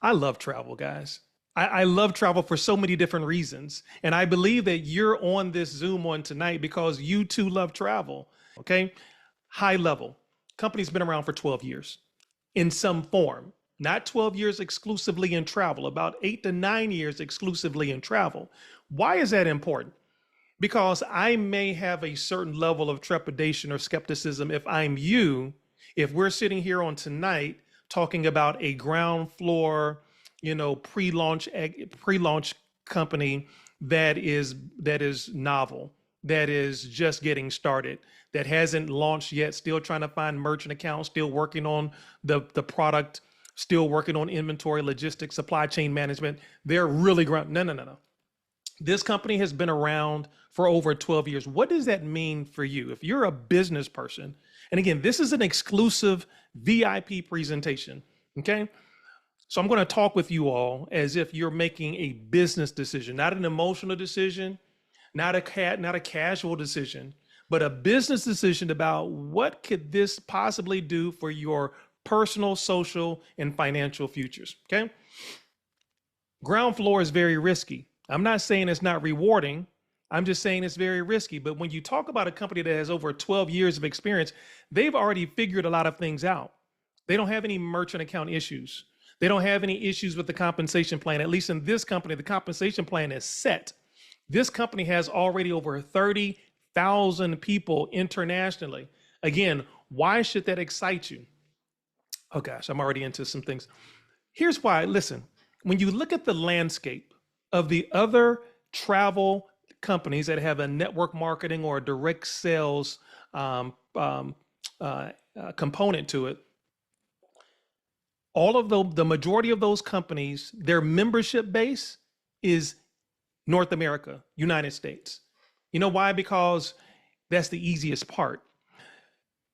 I love travel, guys. I love travel for so many different reasons. And I believe that you're on this Zoom on tonight because you too love travel. Okay. High level. Company's been around for 12 years in some form, not 12 years exclusively in travel, about 8 to 9 years exclusively in travel. Why is that important? Because I may have a certain level of trepidation or skepticism if I'm you, if we're sitting here on tonight talking about a ground floor, pre-launch company that is novel, that is just getting started, that hasn't launched yet, still trying to find merchant accounts, still working on the product, still working on inventory, logistics, supply chain management. They're really ground. No, no, no, no. This company has been around for over 12 years. What does that mean for you? If you're a business person, and again, this is an exclusive VIP presentation, okay? So I'm going to talk with you all as if you're making a business decision, not an emotional decision, not a casual decision, but a business decision about what could this possibly do for your personal, social, and financial futures, okay? Ground floor is very risky. I'm not saying it's not rewarding. I'm just saying it's very risky. But when you talk about a company that has over 12 years of experience, they've already figured a lot of things out. They don't have any merchant account issues. They don't have any issues with the compensation plan. At least in this company, the compensation plan is set. This company has already over 30,000 people internationally. Again, why should that excite you? Oh gosh, I'm already into some things. Here's why. Listen, when you look at the landscape of the other travel companies that have a network marketing or a direct sales component to it, all of the majority of those companies, their membership base is North America, United States. You know why? Because that's the easiest part.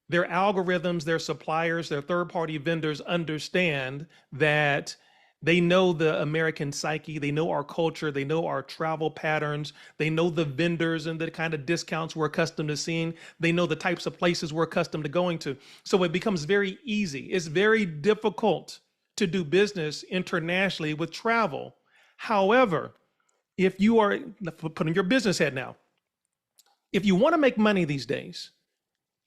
Their algorithms, their suppliers, their third party vendors understand that they know the American psyche, they know our culture, they know our travel patterns, they know the vendors and the kind of discounts we're accustomed to seeing, they know the types of places we're accustomed to going to. So it becomes very easy. It's very difficult to do business internationally with travel. However, if you are putting your business head now, if you want to make money these days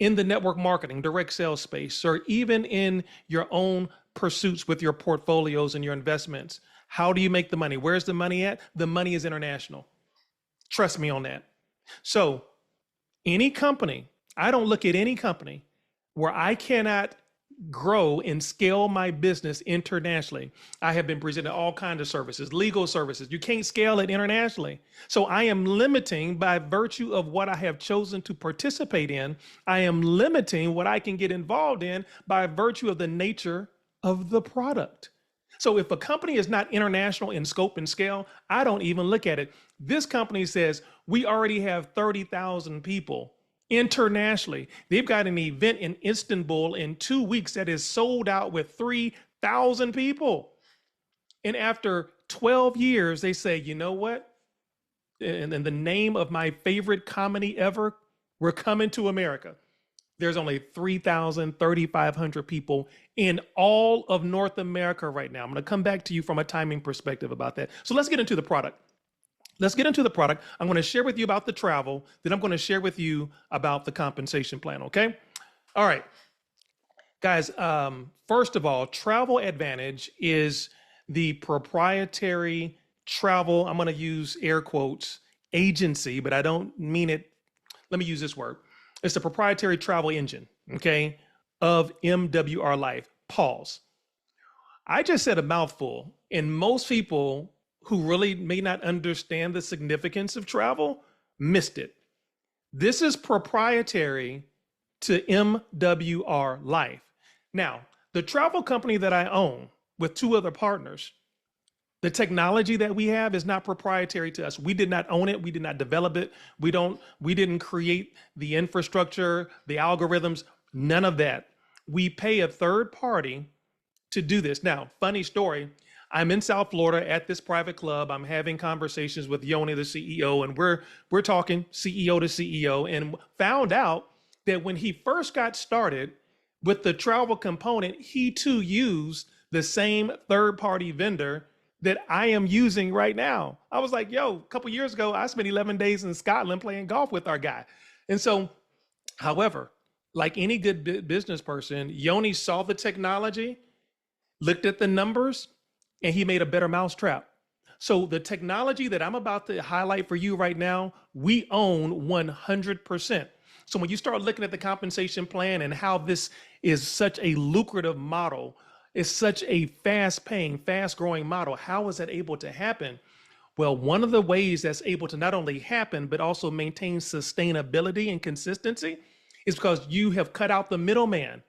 in the network marketing, direct sales space, or even in your own pursuits with your portfolios and your investments, how do you make the money? Where's the money at? The money is international. Trust me on that. So any company, I don't look at any company where I cannot grow and scale my business internationally. I have been presented all kinds of services, legal services. You can't scale it internationally. So I am limiting by virtue of what I have chosen to participate in. I am limiting what I can get involved in by virtue of the nature of the product. So if a company is not international in scope and scale, I don't even look at it. This company says we already have 30,000 people internationally. They've got an event in Istanbul in 2 weeks that is sold out with 3,000 people. And after 12 years, they say, you know what? In the name of my favorite comedy ever, we're coming to America. There's only 3,000, 3,500 people in all of North America right now. I'm going to come back to you from a timing perspective about that. So let's get into the product. Let's get into the product. I'm going to share with you about the travel. Then I'm going to share with you about the compensation plan. Okay. All right, guys. First of all, Travel Advantage is the proprietary travel. I'm going to use air quotes agency, but I don't mean it. Let me use this word. It's the proprietary travel engine. Okay. Of MWR Life. Pause. I just said a mouthful, and most people who really may not understand the significance of travel missed it. This is proprietary to MWR Life. Now, the travel company that I own with two other partners, the technology that we have is not proprietary to us. We did not own it. We did not develop it. We didn't create the infrastructure, the algorithms, none of that. We pay a third party to do this. Now, funny story. I'm in South Florida at this private club. I'm having conversations with Yoni, the CEO, and we're talking CEO to CEO, and found out that when he first got started with the travel component, he too used the same third-party vendor that I am using right now. I was like, yo, a couple years ago, I spent 11 days in Scotland playing golf with our guy. And so, however, like any good business person, Yoni saw the technology, looked at the numbers, and he made a better mousetrap. So the technology that I'm about to highlight for you right now, we own 100%. So when you start looking at the compensation plan and how this is such a lucrative model, it's such a fast paying, fast growing model, how is that able to happen? Well, one of the ways that's able to not only happen, but also maintain sustainability and consistency is because you have cut out the middleman.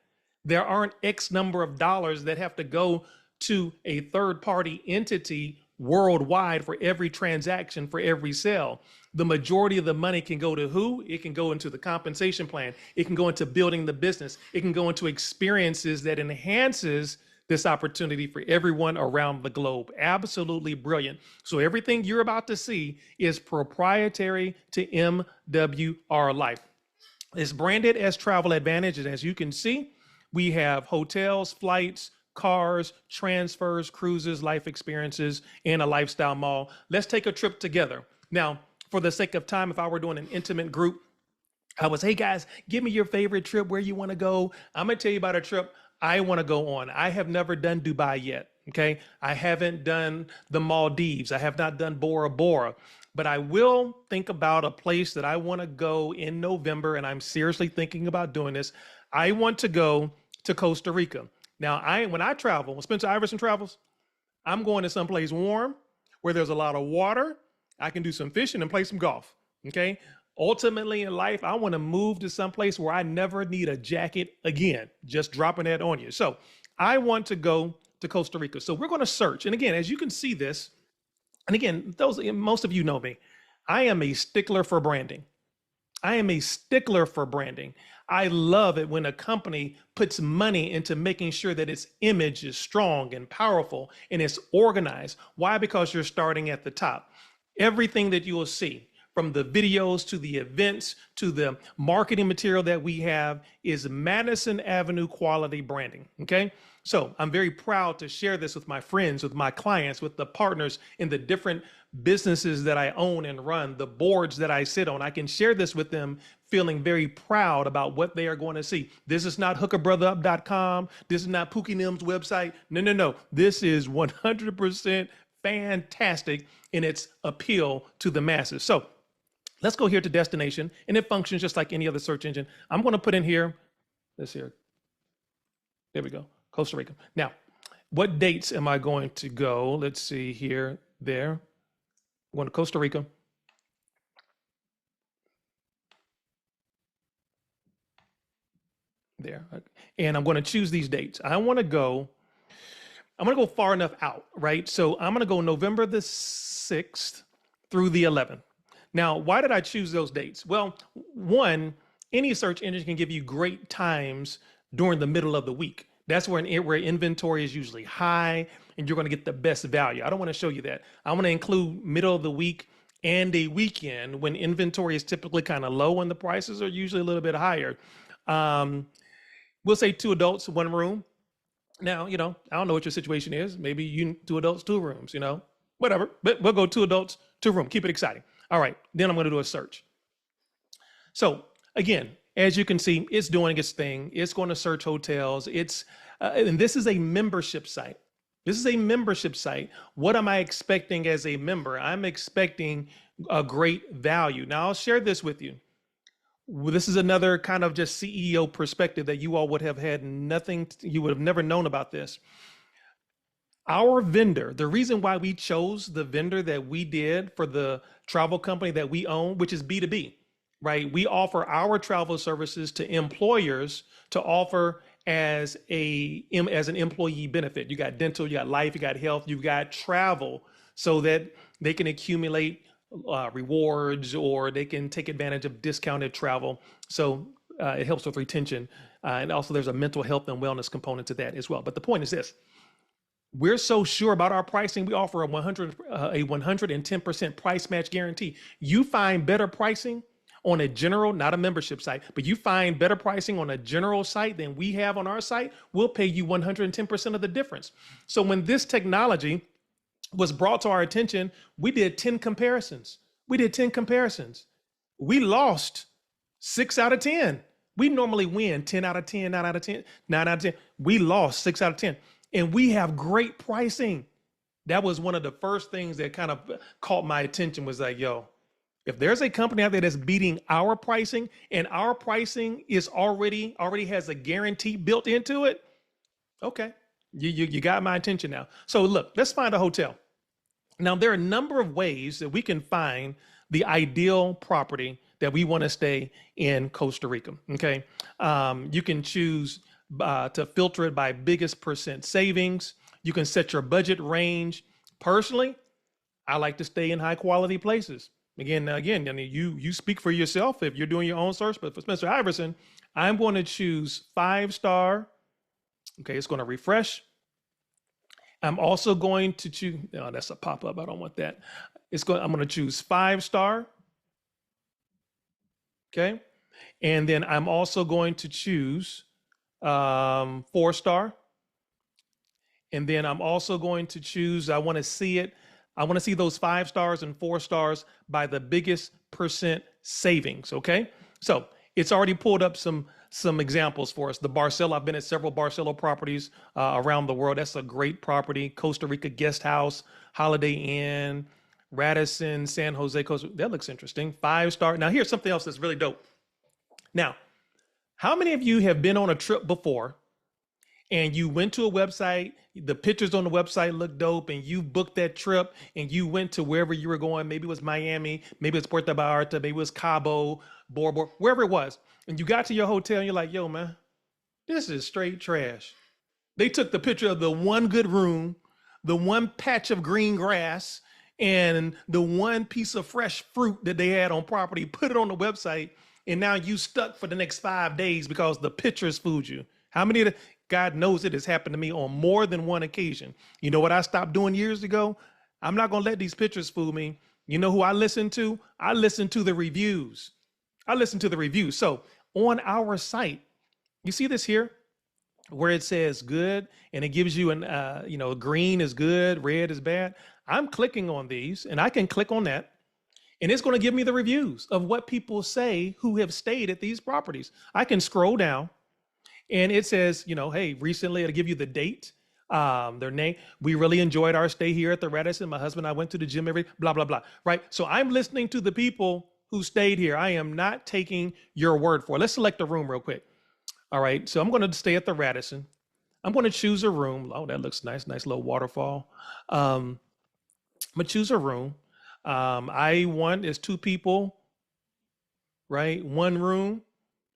There aren't X number of dollars that have to go to a third party entity worldwide for every transaction, for every sale. The majority of the money can go to who? It can go into the compensation plan. It can go into building the business. It can go into experiences that enhances this opportunity for everyone around the globe. Absolutely brilliant. So everything you're about to see is proprietary to MWR Life. It's branded as Travel Advantage, and as you can see, we have hotels, flights, cars, transfers, cruises, life experiences, and a lifestyle mall. Let's take a trip together. Now, for the sake of time, if I were doing an intimate group, I was, hey guys, give me your favorite trip, where you want to go. I'm going to tell you about a trip I want to go on. I have never done Dubai yet. Okay. I haven't done the Maldives. I have not done Bora Bora, but I will think about a place that I want to go in November. And I'm seriously thinking about doing this. I want to go to Costa Rica. Now, when I travel, when Spencer Iverson travels, I'm going to someplace warm where there's a lot of water. I can do some fishing and play some golf. Okay. Ultimately in life, I want to move to someplace where I never need a jacket again, just dropping that on you. So I want to go to Costa Rica. So we're going to search. And again, as you can see this, and again, most of you know me, I am a stickler for branding. I am a stickler for branding. I love it when a company puts money into making sure that its image is strong and powerful and it's organized. Why? Because you're starting at the top. Everything that you will see, from the videos to the events to the marketing material that we have, is Madison Avenue quality branding. Okay. So I'm very proud to share this with my friends, with my clients, with the partners in the different businesses that I own and run, the boards that I sit on. I can share this with them feeling very proud about what they are going to see. This is not hookabrotherup.com. This is not Pookie Nim's website. No. This is 100% fantastic in its appeal to the masses. So let's go here to destination, and it functions just like any other search engine. I'm going to put in here, there we go, Costa Rica. Now, what dates am I going to go? Let's see here, there. I'm going to Costa Rica. There. And I'm going to choose these dates. I'm going to go far enough out, right? So I'm going to go November the 6th through the 11th. Now, why did I choose those dates? Well, one, any search engine can give you great times during the middle of the week. That's where inventory is usually high and you're going to get the best value. I don't want to show you that. I want to include middle of the week and a weekend when inventory is typically kind of low and the prices are usually a little bit higher. We'll say 2 adults, 1 room. Now, I don't know what your situation is. Maybe you 2 adults, 2 rooms, whatever. But we'll go 2 adults, 2 room. Keep it exciting. All right, then I'm going to do a search. So again, as you can see, it's doing its thing. It's going to search hotels. And this is a membership site. This is a membership site. What am I expecting as a member? I'm expecting a great value. Now I'll share this with you. This is another kind of just CEO perspective that you all would have had you would have never known about this. Our vendor, the reason why we chose the vendor that we did for the travel company that we own, which is B2B, right? We offer our travel services to employers to offer as an employee benefit. You got dental, you got life, you got health, you got travel, so that they can accumulate rewards or they can take advantage of discounted travel. So it helps with retention. And also there's a mental health and wellness component to that as well. But the point is this. We're so sure about our pricing. We offer a 110% price match guarantee. You find better pricing on a general, not a membership site, but you find better pricing on a general site than we have on our site, we'll pay you 110% of the difference. So when this technology was brought to our attention, we did 10 comparisons. We did 10 comparisons. We lost 6 out of 10. We normally win 10 out of 10, 9 out of 10, 9 out of 10. We lost 6 out of 10. And we have great pricing. That was one of the first things that kind of caught my attention, was like, yo, if there's a company out there that's beating our pricing, and our pricing is already has a guarantee built into it, okay, you got my attention now. So look, let's find a hotel. Now, there are a number of ways that we can find the ideal property that we want to stay in Costa Rica. Okay, you can choose to filter it by biggest percent savings. You can set your budget range. Personally, I like to stay in high quality places. Again, I mean, you speak for yourself if you're doing your own search, but for Mr. Iverson, I'm going to choose 5-star. Okay, it's going to refresh. I'm also going to choose, oh, that's a pop-up. I don't want that. I'm going to choose 5-star. Okay. And then I'm also going to choose 4-star. And then I'm also going to choose, I want to see those 5 stars and 4 stars by the biggest percent savings. Okay. So it's already pulled up some examples for us. The Barcelo, I've been at several Barcelo properties around the world. That's a great property. Costa Rica Guest House, Holiday Inn, Radisson, San Jose, Costa. That looks interesting. 5-star. Now here's something else that's really dope. Now, how many of you have been on a trip before and you went to a website, the pictures on the website look dope, and you booked that trip and you went to wherever you were going? Maybe it was Miami, maybe it's Puerto Vallarta, maybe it was Cabo, Bora Bora, wherever it was. And you got to your hotel and you're like, yo, man, this is straight trash. They took the picture of the one good room, the one patch of green grass, and the one piece of fresh fruit that they had on property, put it on the website, and now you stuck for the next 5 days because the pictures fooled you. How many of the, God knows it has happened to me on more than one occasion. You know what I stopped doing years ago? I'm not going to let these pictures fool me. You know who I listen to? I listen to the reviews. So on our site, you see this here where it says good, and it gives you green is good, red is bad. I'm clicking on these, and I can click on that, and it's going to give me the reviews of what people say who have stayed at these properties. I can scroll down, and it says, hey, recently, it'll give you the date, their name. We really enjoyed our stay here at the Radisson. My husband and I went to the gym every, blah, blah, blah, right? So I'm listening to the people who stayed here. I am not taking your word for it. Let's select a room real quick. All right, so I'm going to stay at the Radisson. I'm going to choose a room. Oh, that looks nice. Nice little waterfall. I'm going to choose a room. I want is 2 people, right? 1 room.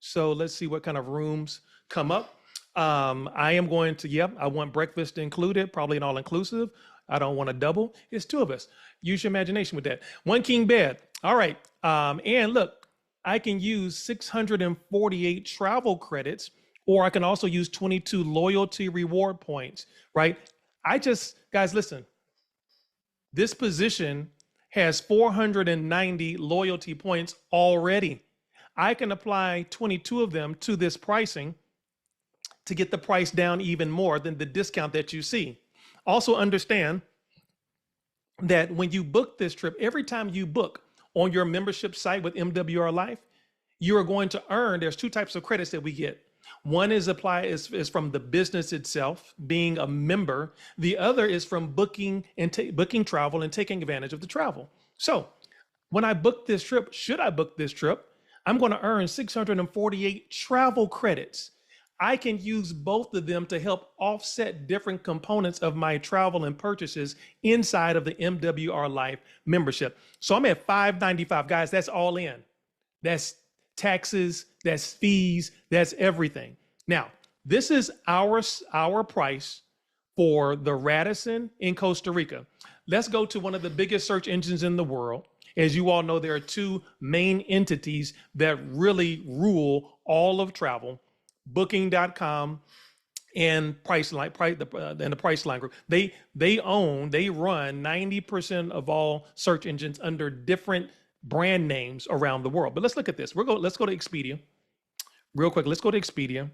So let's see what kind of rooms come up. I am going to, I want breakfast included, probably an all-inclusive. I don't want a double. It's 2 of us. Use your imagination with that. 1 king bed. All right. And look, I can use 648 travel credits, or I can also use 22 loyalty reward points, right? Guys, listen, this position has 490 loyalty points already. I can apply 22 of them to this pricing to get the price down even more than the discount that you see. Also understand that when you book this trip, every time you book on your membership site with MWR Life, you are going to earn, there's 2 types of credits that we get. One is from the business itself, being a member. The other is from booking travel and taking advantage of the travel. So when I book this trip, should I book this trip, I'm going to earn 648 travel credits. I can use both of them to help offset different components of my travel and purchases inside of the MWR Life membership. So I'm at $595, guys. That's all in. That's taxes, that's fees, that's everything. Now, this is our price for the Radisson in Costa Rica. Let's go to one of the biggest search engines in the world. As you all know, there are 2 main entities that really rule all of travel: Booking.com and Priceline, and the Priceline Group. They run 90% of all search engines under different brand names around the world. But let's look at this. Let's go to Expedia real quick. Let's go to Expedia.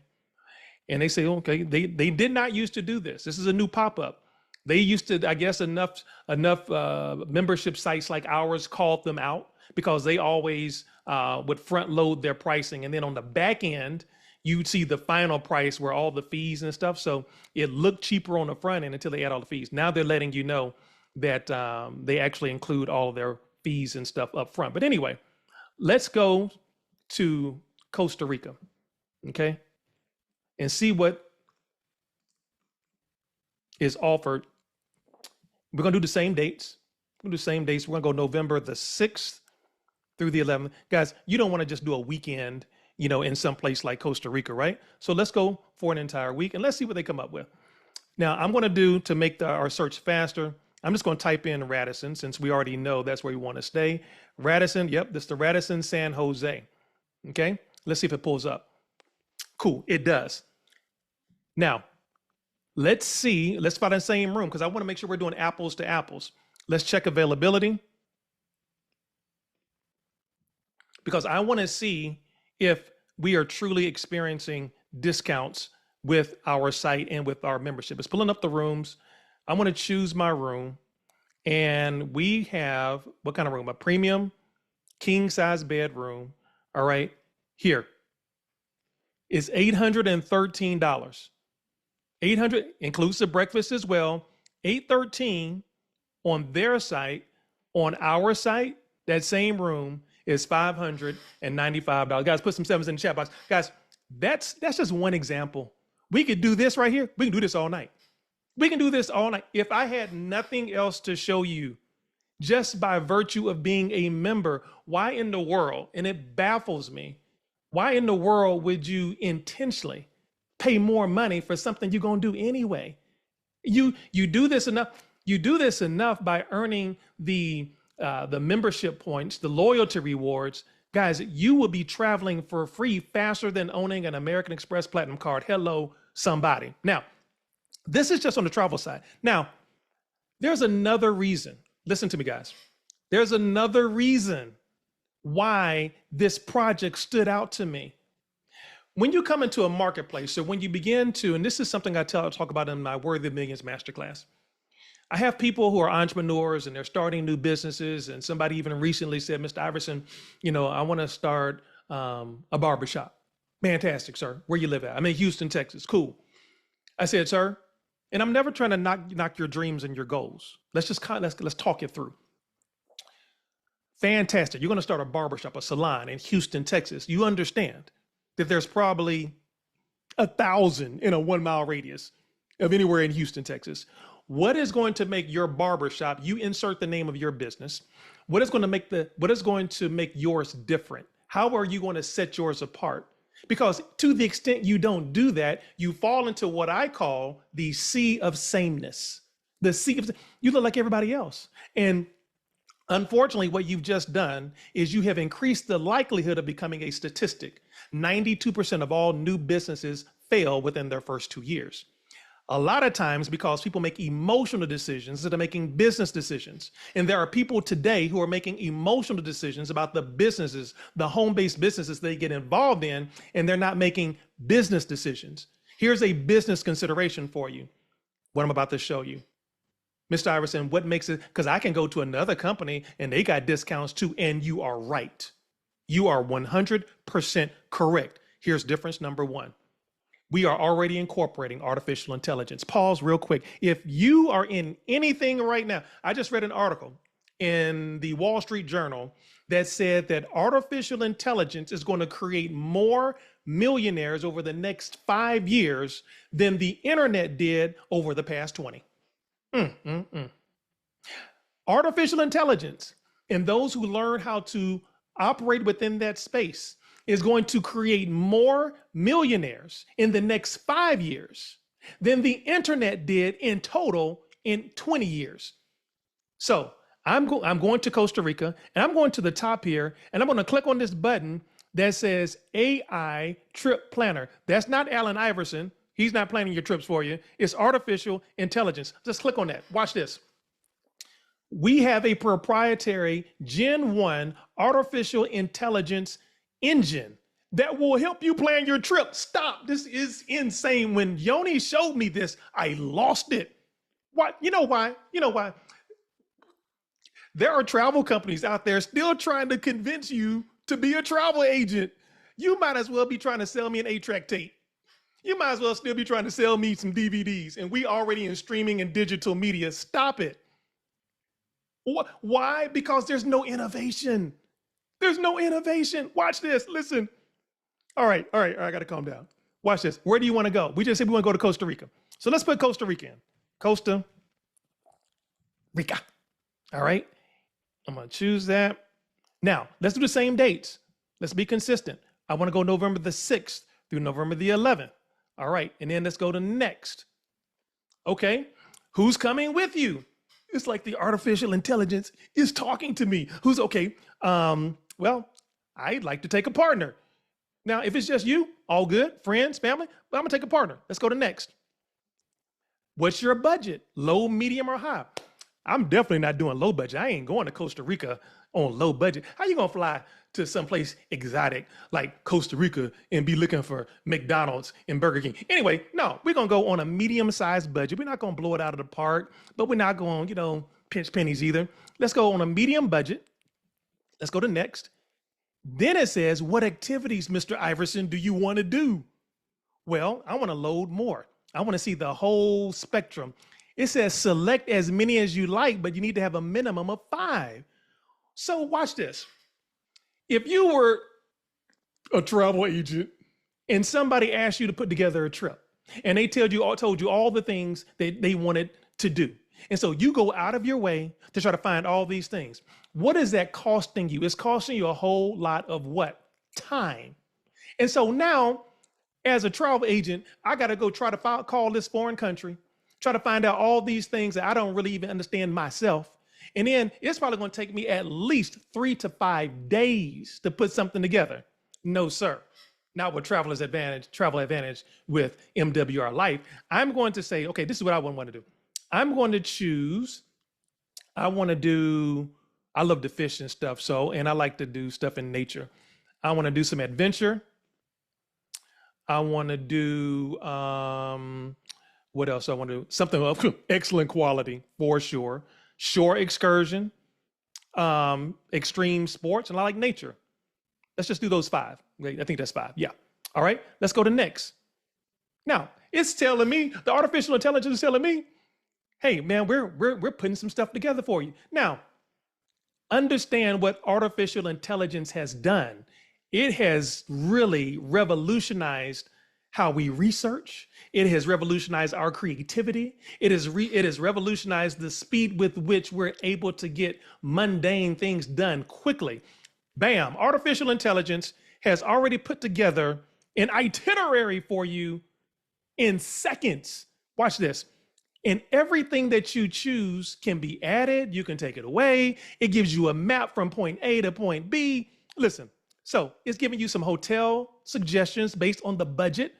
And they say, okay, they did not used to do this. This is a new pop-up. They used to, I guess, enough membership sites like ours called them out because they always would front load their pricing. And then on the back end, you'd see the final price where all the fees and stuff. So it looked cheaper on the front end until they add all the fees. Now they're letting you know that they actually include all of their fees and stuff up front. But anyway, let's go to Costa Rica, okay, and see what is offered. We're going to do the same dates. We're going to do the same dates. We're going to go November the 6th through the 11th. Guys, you don't want to just do a weekend, in some place like Costa Rica, right? So let's go for an entire week and let's see what they come up with. Now, I'm going to do, to make our search faster, I'm just going to type in Radisson since we already know that's where we want to stay. Radisson, yep, this is the Radisson San Jose. Okay, let's see if it pulls up. Cool, it does. Now, let's find the same room because I want to make sure we're doing apples to apples. Let's check availability because I want to see if we are truly experiencing discounts with our site and with our membership. It's pulling up the rooms. I'm going to choose my room and we have, what kind of room? A premium king size bedroom. All right, here is $813. 800 includes the breakfast as well. 813 on their site. On our site, that same room is $595. Guys, put some sevens in the chat box. Guys, that's just one example. We could do this right here. We can do this all night. We can do this all night. If I had nothing else to show you, just by virtue of being a member, why in the world, and it baffles me, why in the world would you intentionally pay more money for something you're going to do anyway? You do this enough by earning the membership points, the loyalty rewards. Guys, you will be traveling for free faster than owning an American Express Platinum card. Hello, somebody. Now, this is just on the travel side. Now, there's another reason. Listen to me, guys. There's another reason why this project stood out to me. When you come into a marketplace, or when you begin to, and this is something I talk about in my Worthy of Millions masterclass, I have people who are entrepreneurs and they're starting new businesses. And somebody even recently said, Mr. Iverson, I want to start a barbershop. Fantastic, sir. Where you live at? I'm in Houston, Texas. Cool. I said, sir, and I'm never trying to knock your dreams and your goals. Let's talk it through. Fantastic. You're going to start a barbershop, a salon in Houston, Texas. You understand that there's probably 1,000 in a 1 mile radius of anywhere in Houston, Texas. What is going to make your barbershop, you insert the name of your business, what is going to make yours different? How are you going to set yours apart? Because to the extent you don't do that, you fall into what I call the sea of sameness. You look like everybody else. And unfortunately, what you've just done is you have increased the likelihood of becoming a statistic. 92% of all new businesses fail within their first 2 years. A lot of times because people make emotional decisions instead of making business decisions. And there are people today who are making emotional decisions about the businesses, the home-based businesses they get involved in, and they're not making business decisions. Here's a business consideration for you, what I'm about to show you. Mr. Iverson, what makes it, because I can go to another company and they got discounts too, and you are right. You are 100% correct. Here's difference number one. We are already incorporating artificial intelligence. Pause real quick. If you are in anything right now, I just read an article in the Wall Street Journal that said that artificial intelligence is going to create more millionaires over the next 5 years than the internet did over the past 20. Artificial intelligence and those who learn how to operate within that space is going to create more millionaires in the next 5 years than the internet did in total in 20 years. So I'm going to Costa Rica and I'm going to the top here and I'm going to click on this button that says AI Trip Planner. That's not Allen Iverson. He's not planning your trips for you. It's artificial intelligence. Just click on that. Watch this. We have a proprietary Gen 1 artificial intelligence engine that will help you plan your trip. Stop. This is insane. When Yoni showed me this, I lost it. Why? You know why? You know why? There are travel companies out there still trying to convince you to be a travel agent. You might as well be trying to sell me an 8-track tape. You might as well still be trying to sell me some DVDs, and we already in streaming and digital media. Stop it. Why? Because there's no innovation. There's no innovation. Watch this. Listen. All right. I got to calm down. Watch this. Where do you want to go? We just said we want to go to Costa Rica. So let's put Costa Rica in. Costa Rica. All right. I'm going to choose that. Now, let's do the same dates. Let's be consistent. I want to go November the 6th through November the 11th. All right. And then let's go to next. Okay. Who's coming with you? It's like the artificial intelligence is talking to me. Who's okay? Well, I'd like to take a partner. Now, if it's just you, all good, friends, family, but I'm gonna take a partner. Let's go to next. What's your budget? Low, medium, or high? I'm definitely not doing low budget. I ain't going to Costa Rica on low budget. How you gonna fly to someplace exotic like Costa Rica and be looking for McDonald's and Burger King? Anyway, no, we're gonna go on a medium-sized budget. We're not gonna blow it out of the park, but we're not going, pinch pennies either. Let's go on a medium budget. Let's go to next. Then it says, what activities, Mr. Iverson, do you want to do? Well, I want to load more. I want to see the whole spectrum. It says select as many as you like, but you need to have a minimum of 5. So watch this. If you were a travel agent and somebody asked you to put together a trip and they told you all the things that they wanted to do, and so you go out of your way to try to find all these things, what is that costing you? It's costing you a whole lot of what? Time. And so now, as a travel agent, I got to go try to call this foreign country, try to find out all these things that I don't really even understand myself. And then it's probably going to take me at least 3 to 5 days to put something together. No, sir. Not with Travel Advantage with MWR Life. I'm going to say, okay, this is what I want to do. I'm going to choose, I love to fish and stuff. And I like to do stuff in nature. I want to do some adventure. I want to do, what else I want to do? Something of excellent quality for sure. Shore excursion, extreme sports, and I like nature. Let's just do those 5. I think that's 5. Yeah. All right. Let's go to next. Now it's telling me, the artificial intelligence is telling me, hey man, we're putting some stuff together for you. Now, understand what artificial intelligence has done. It has really revolutionized how we research. It has revolutionized our creativity. It has revolutionized the speed with which we're able to get mundane things done quickly. Bam, artificial intelligence has already put together an itinerary for you in seconds. Watch this. And everything that you choose can be added. You can take it away. It gives you a map from point A to point B. Listen, so it's giving you some hotel suggestions based on the budget.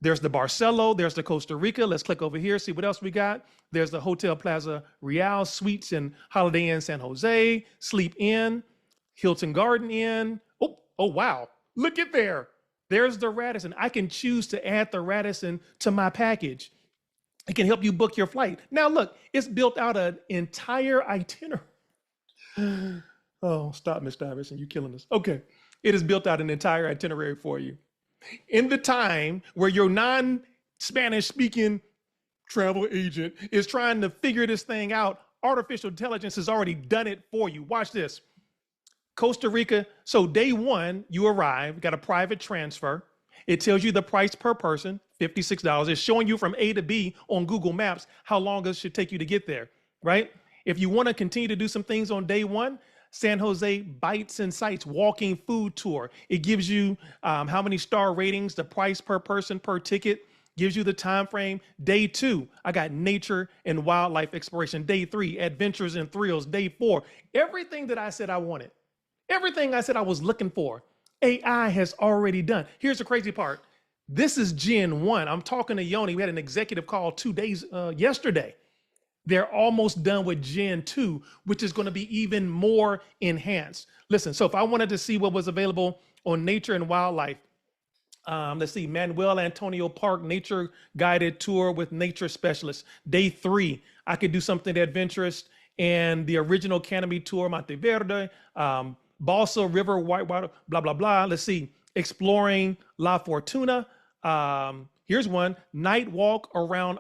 There's the Barcelo, there's the Costa Rica. Let's click over here, see what else we got. There's the Hotel Plaza Real Suites and Holiday Inn San Jose, Sleep Inn, Hilton Garden Inn. Oh, wow, look at there. There's the Radisson. I can choose to add the Radisson to my package. It can help you book your flight. Now look, it's built out an entire itinerary. Oh, stop, Mr. Iverson, you're killing us. Okay, it has built out an entire itinerary for you. In the time where your non-Spanish speaking travel agent is trying to figure this thing out, artificial intelligence has already done it for you. Watch this. Costa Rica, so day 1, you arrive, got a private transfer. It tells you the price per person, $56. It's showing you from A to B on Google Maps how long it should take you to get there, right? If you want to continue to do some things on day 1, San Jose Bites and Sights walking food tour. It gives you how many star ratings, the price per person per ticket, gives you the time frame. Day 2, I got nature and wildlife exploration. Day 3, adventures and thrills. Day 4, everything that I said I wanted, everything I said I was looking for, AI has already done. Here's the crazy part. This is Gen 1. I'm talking to Yoni. We had an executive call 2 days yesterday. They're almost done with Gen 2, which is going to be even more enhanced. Listen, so if I wanted to see what was available on Nature and Wildlife, let's see, Manuel Antonio Park Nature Guided Tour with Nature Specialist. Day 3, I could do something adventurous. And the original Canopy Tour, Monteverde, Balsa River, Whitewater, blah, blah, blah. Let's see, Exploring La Fortuna. Here's one, Night Walk Around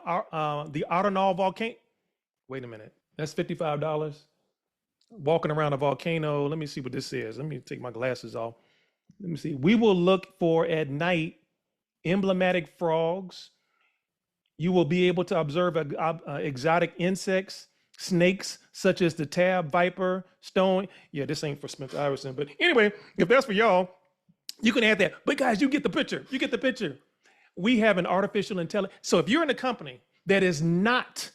the Arenal Volcano. Wait a minute, that's $55. Walking around a volcano. Let me see what this says. Let me take my glasses off. Let me see. We will look for at night emblematic frogs. You will be able to observe exotic insects, snakes such as the tab viper, stone. Yeah, this ain't for Smith Iverson, but anyway, if that's for y'all, you can add that. But guys, you get the picture. You get the picture. We have an artificial intelligence. So if you're in a company that is not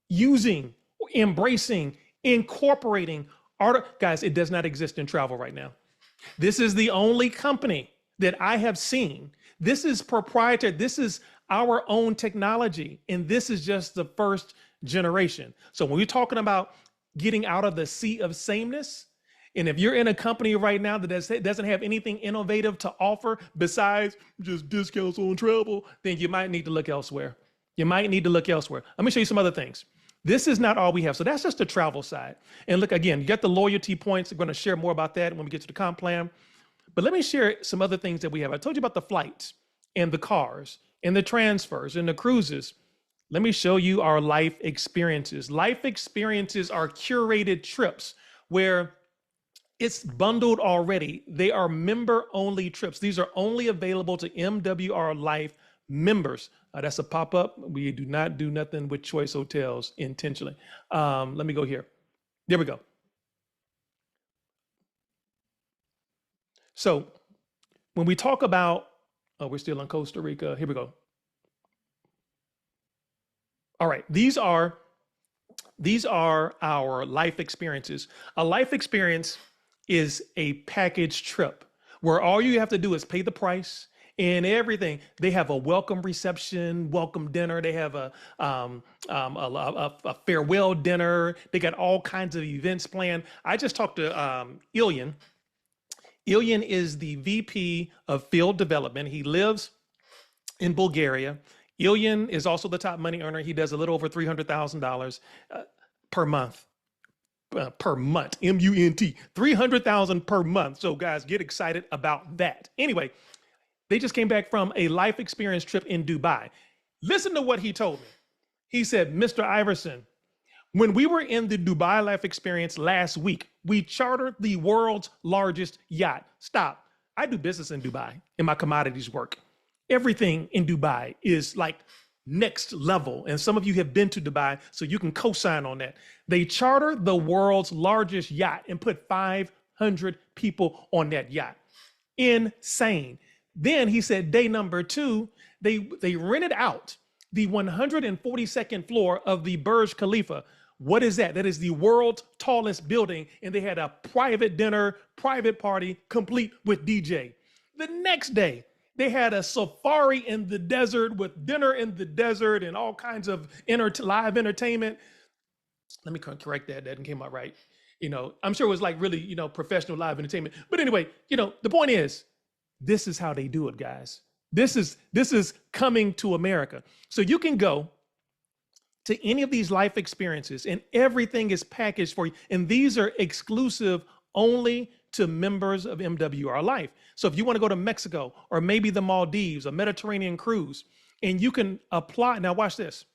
using, embracing, incorporating art, guys, it does not exist in travel right now. This is the only company that I have seen. This is proprietary. This is our own technology. And this is just the first generation. So when we're talking about getting out of the sea of sameness, and if you're in a company right now that doesn't have anything innovative to offer besides just discounts on travel, then you might need to look elsewhere. You might need to look elsewhere. Let me show you some other things. This is not all we have. So that's just the travel side. And look, again, you get the loyalty points. I'm going to share more about that when we get to the comp plan. But let me share some other things that we have. I told you about the flights and the cars and the transfers and the cruises. Let me show you our life experiences. Life experiences are curated trips where it's bundled already. They are member-only trips. These are only available to MWR Life members. That's a pop-up. We do not do nothing with Choice Hotels intentionally. Let me go here. There we go. So when we talk about, oh, we're still in Costa Rica. Here we go. All right, these are our life experiences. A life experience is a package trip where all you have to do is pay the price and everything. They have a welcome reception, welcome dinner. They have a farewell dinner. They got all kinds of events planned. I just talked to Ilyan. Ilyan is the VP of Field Development. He lives in Bulgaria. Ilyan is also the top money earner. He does a little over $300,000 per month. M-U-N-T, 300,000 per month. So guys, get excited about that. Anyway, they just came back from a life experience trip in Dubai. Listen to what he told me. He said, Mr. Iverson, when we were in the Dubai life experience last week, we chartered the world's largest yacht. Stop. I do business in Dubai in my commodities work. Everything in Dubai is like next level. And some of you have been to Dubai, so you can co-sign on that. They chartered the world's largest yacht and put 500 people on that yacht. Insane. Then he said day number 2, they rented out the 142nd floor of the Burj Khalifa. What is that? That is the world's tallest building. And they had a private dinner, private party, complete with DJ. The next day, they had a safari in the desert with dinner in the desert and all kinds of live entertainment. Let me correct that. That didn't came out right. I'm sure it was like really, professional live entertainment. But anyway, the point is, this is how they do it, guys. This is coming to America. So you can go to any of these life experiences and everything is packaged for you. And these are exclusive only to members of MWR Life. So if you want to go to Mexico or maybe the Maldives, a Mediterranean cruise, and you can apply. Now watch this.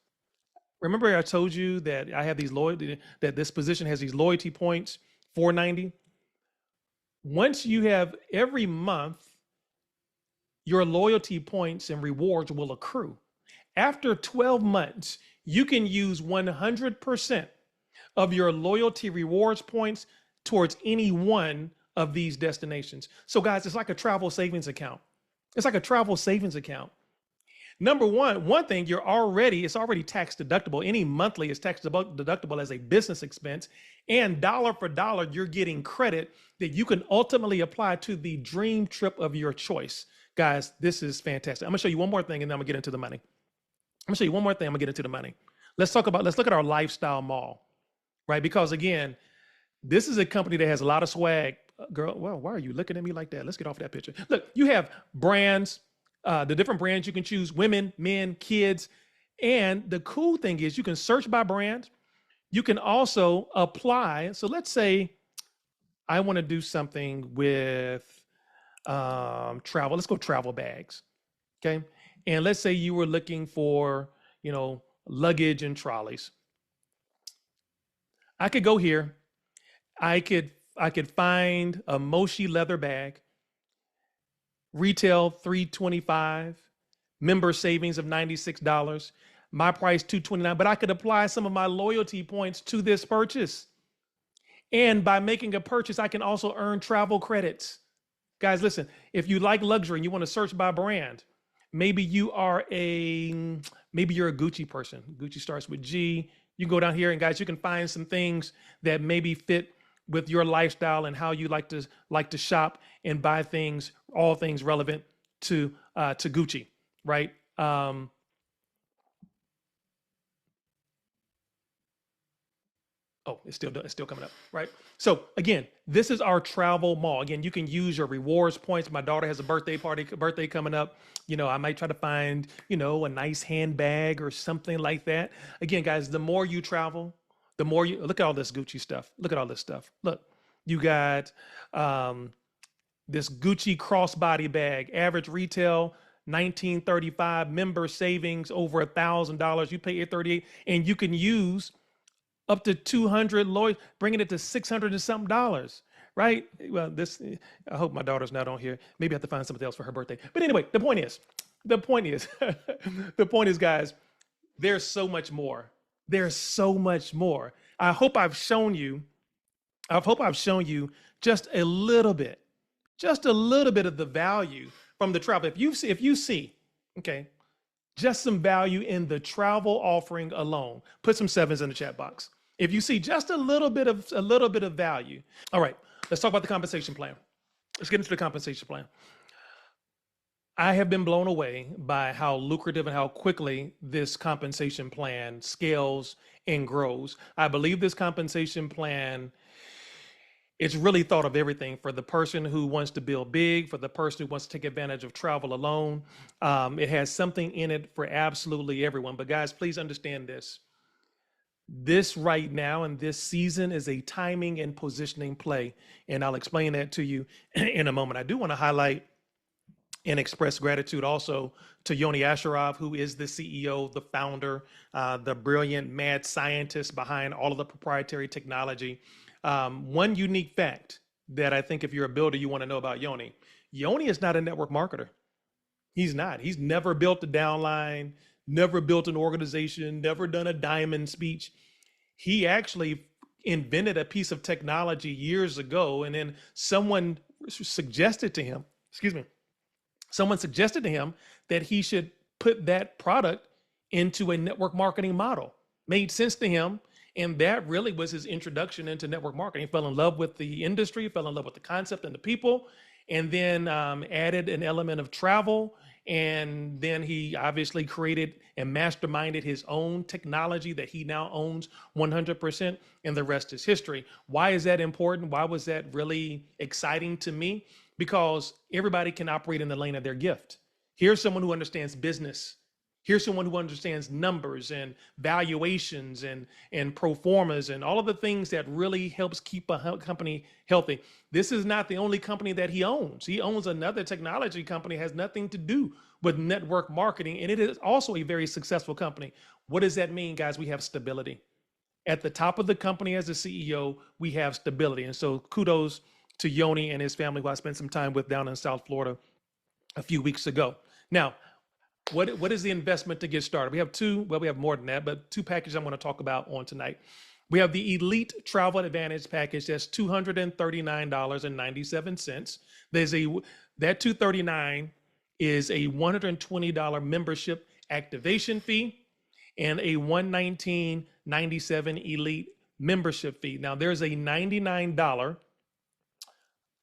Remember I told you that I have that this position has these loyalty points, 490. Once you have every month, your loyalty points and rewards will accrue. After 12 months, you can use 100% of your loyalty rewards points towards any one of these destinations. So guys, it's like a travel savings account. It's like a travel savings account. Number one thing, it's already tax deductible. Any monthly is tax deductible as a business expense. And dollar for dollar, you're getting credit that you can ultimately apply to the dream trip of your choice. Guys, this is fantastic. I'm gonna show you one more thing and then I'm gonna get into the money. let's look at our lifestyle mall, right? Because again, this is a company that has a lot of swag. Girl, well, why are you looking at me like that? Let's get off that picture. Look, you have brands, the different brands you can choose: women, men, kids. And the cool thing is you can search by brand. You can also apply. So let's say I want to do something with travel. Let's go travel bags. Okay. And let's say you were looking for, luggage and trolleys. I could go here. I could find a Moshi leather bag, retail $325, member savings of $96, my price $229, but I could apply some of my loyalty points to this purchase. And by making a purchase, I can also earn travel credits. Guys, listen, if you like luxury and you want to search by brand, maybe you're a Gucci person. Gucci starts with G. You can go down here and guys, you can find some things that maybe fit with your lifestyle and how you like to shop and buy things, all things relevant to Gucci, right? Oh, it's still coming up, right? So again, this is our travel mall. Again, you can use your rewards points. My daughter has a birthday coming up. I might try to find, a nice handbag or something like that. Again, guys, the more you travel, the more you look at all this Gucci stuff. Look at all this stuff. Look, you got this Gucci crossbody bag, average retail 1935, member savings over $1,000. You pay $838, and you can use up to 200 lawyers, bringing it to 600 and something dollars, right? Well, I hope my daughter's not on here. Maybe I have to find something else for her birthday. But anyway, the point is, the point is, guys, there's so much more. There's so much more. I hope I've shown you just a little bit of the value from the travel. If you see, okay, just some value in the travel offering alone, put some sevens in the chat box. If you see just a little bit of value. All right, let's talk about the compensation plan. Let's get into the compensation plan. I have been blown away by how lucrative and how quickly this compensation plan scales and grows. I believe this compensation plan, it's really thought of everything for the person who wants to build big, for the person who wants to take advantage of travel alone. It has something in it for absolutely everyone. But guys, please understand this. This right now in this season is a timing and positioning play. And I'll explain that to you in a moment. I do want to highlight and express gratitude also to Yoni Asherov, who is the CEO, the founder, the brilliant mad scientist behind all of the proprietary technology. One unique fact that I think if you're a builder, you want to know about Yoni. Yoni is not a network marketer. He's not. He's never built a downline, never built an organization, never done a diamond speech. He actually invented a piece of technology years ago, and then someone suggested to him that he should put that product into a network marketing model. Made sense to him. And that really was his introduction into network marketing. He fell in love with the industry, fell in love with the concept and the people, and then added an element of travel. And then he obviously created and masterminded his own technology that he now owns 100%. And the rest is history. Why is that important? Why was that really exciting to me? Because everybody can operate in the lane of their gift. Here's someone who understands business. Here's someone who understands numbers and valuations and pro formas and all of the things that really helps keep a company healthy. This is not the only company that he owns. He owns another technology company, has nothing to do with network marketing, and it is also a very successful company. What does that mean, guys? We have stability. At the top of the company as a CEO, we have stability. And so kudos to Yoni and his family, who I spent some time with down in South Florida a few weeks ago. Now, what is the investment to get started? We have more than that, but two packages I want to talk about on tonight. We have the Elite Travel Advantage package. That's $239.97. That $239 is a $120 membership activation fee and a $119.97 Elite membership fee. Now there's a $99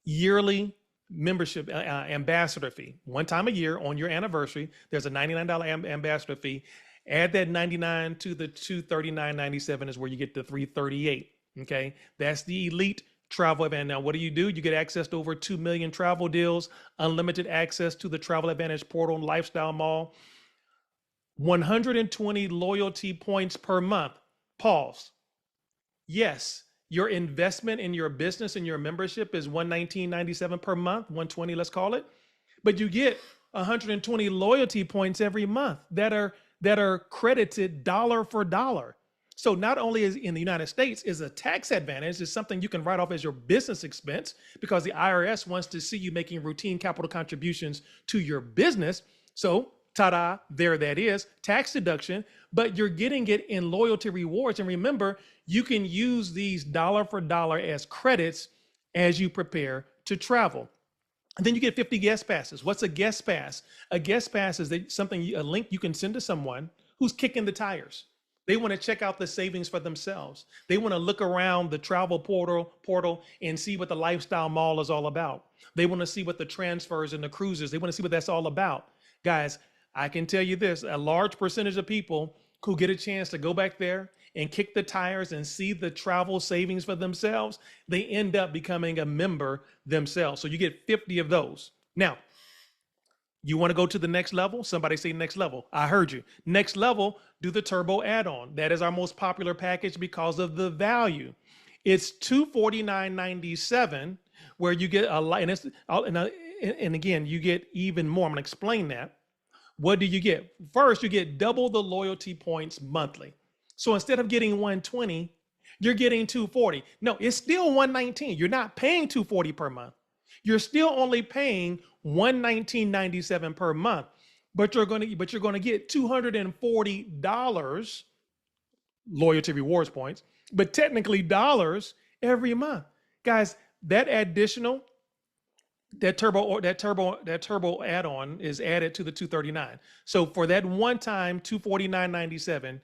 yearly membership ambassador fee. One time a year on your anniversary, there's a $99 ambassador fee. Add that 99 to the 239.97 is where you get the 338. Okay, that's the elite travel advantage. Now, what do? You get access to over 2 million travel deals, unlimited access to the Travel Advantage portal and Lifestyle Mall, 120 loyalty points per month. Pause. Yes, your investment in your business and your membership is $119.97 per month, 120, let's call it. But you get 120 loyalty points every month that are credited dollar for dollar. So not only is in the United States is a tax advantage, it's something you can write off as your business expense because the IRS wants to see you making routine capital contributions to your business. So ta-da, there that is, tax deduction, but you're getting it in loyalty rewards. And remember, you can use these dollar for dollar as credits as you prepare to travel. And then you get 50 guest passes. What's a guest pass? A guest pass is a link you can send to someone who's kicking the tires. They want to check out the savings for themselves. They want to look around the travel portal and see what the Lifestyle Mall is all about. They want to see what the transfers and the cruises, they want to see what that's all about. Guys, I can tell you this, a large percentage of people who get a chance to go back there and kick the tires and see the travel savings for themselves, they end up becoming a member themselves. So you get 50 of those. Now, you want to go to the next level? Somebody say next level. I heard you. Next level, do the turbo add-on. That is our most popular package because of the value. It's $249.97 where you get a lot, and again, you get even more. I'm going to explain that. What do you get? First, you get double the loyalty points monthly. So instead of getting 120, you're getting 240. No, it's still 119. You're not paying 240 per month. You're still only paying $119.97 per month, but you're going to get $240 loyalty rewards points, but technically dollars every month. Guys, that turbo add-on is added to the 239. So for that one time $249.97,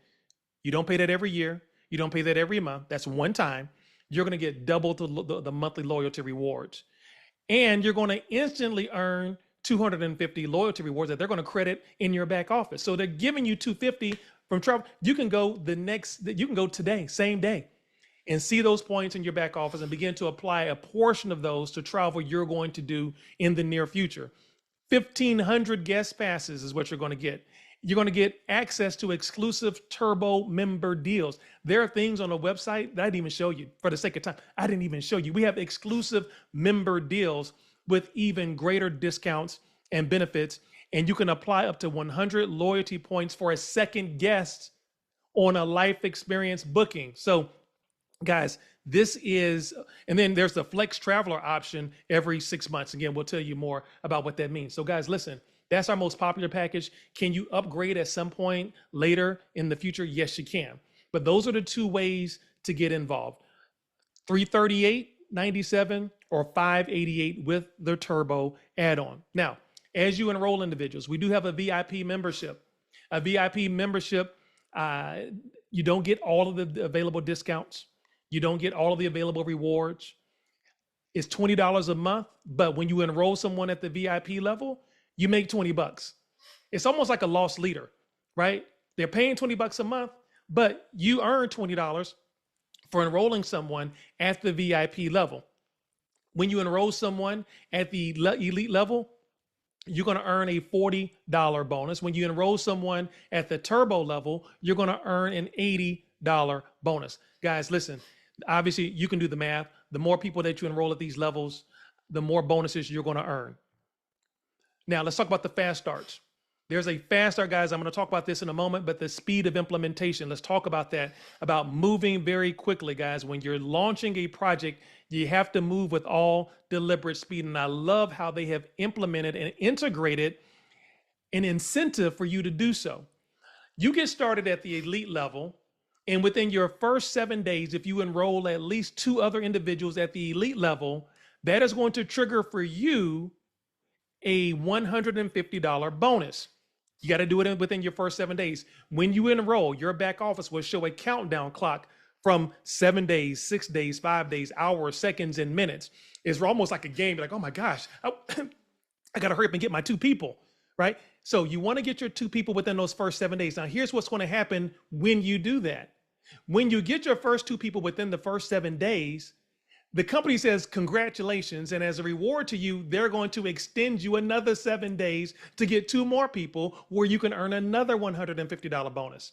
you don't pay that every year. You don't pay that every month. That's one time. You're going to get double the monthly loyalty rewards. And you're going to instantly earn 250 loyalty rewards that they're going to credit in your back office. So they're giving you 250 from travel. You can go today, same day, and see those points in your back office and begin to apply a portion of those to travel you're going to do in the near future. 1,500 guest passes is what you're going to get. You're going to get access to exclusive turbo member deals. There are things on the website that I didn't even show you for the sake of time. I didn't even show you. We have exclusive member deals with even greater discounts and benefits. And you can apply up to 100 loyalty points for a second guest on a life experience booking. So guys, this is, and then there's the flex traveler option every 6 months. Again, we'll tell you more about what that means. So guys, listen, that's our most popular package. Can you upgrade at some point later in the future? Yes, you can. But those are the two ways to get involved. $338.97 or $588 with the turbo add-on. Now, as you enroll individuals, we do have a VIP membership. A VIP membership, you don't get all of the available discounts. You don't get all of the available rewards. It's $20 a month, but when you enroll someone at the VIP level, you make 20 bucks. It's almost like a lost leader, right? They're paying 20 bucks a month, but you earn $20 for enrolling someone at the VIP level. When you enroll someone at the elite level, you're going to earn a $40 bonus. When you enroll someone at the turbo level, you're going to earn an $80 bonus. Guys, listen, obviously you can do the math. The more people that you enroll at these levels, the more bonuses you're going to earn. Now, let's talk about the fast starts. There's a fast start, guys. I'm going to talk about this in a moment, but the speed of implementation, let's talk about that, about moving very quickly, guys. When you're launching a project, you have to move with all deliberate speed. And I love how they have implemented and integrated an incentive for you to do so. You get started at the elite level, and within your first 7 days, if you enroll at least 2 other individuals at the elite level, that is going to trigger for you a $150 bonus. You got to do it within your first 7 days. When you enroll, your back office will show a countdown clock from 7 days, 6 days, 5 days, hours, seconds, and minutes. It's almost like a game. You're like, oh my gosh, I got to hurry up and get my 2 people, right? So you want to get your 2 people within those first 7 days. Now, here's what's going to happen when you do that. When you get your first 2 people within the first 7 days, the company says, congratulations. And as a reward to you, they're going to extend you another 7 days to get 2 more people where you can earn another $150 bonus.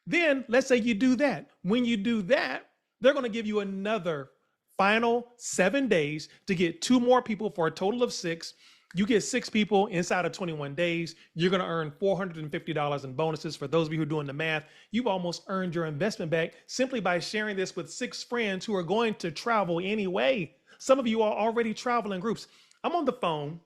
Then let's say you do that. When you do that, they're going to give you another final 7 days to get 2 more people for a total of 6. You get 6 people inside of 21 days. You're going to earn $450 in bonuses. For those of you who are doing the math, you've almost earned your investment back simply by sharing this with 6 friends who are going to travel anyway. Some of you are already traveling groups. I'm on the phone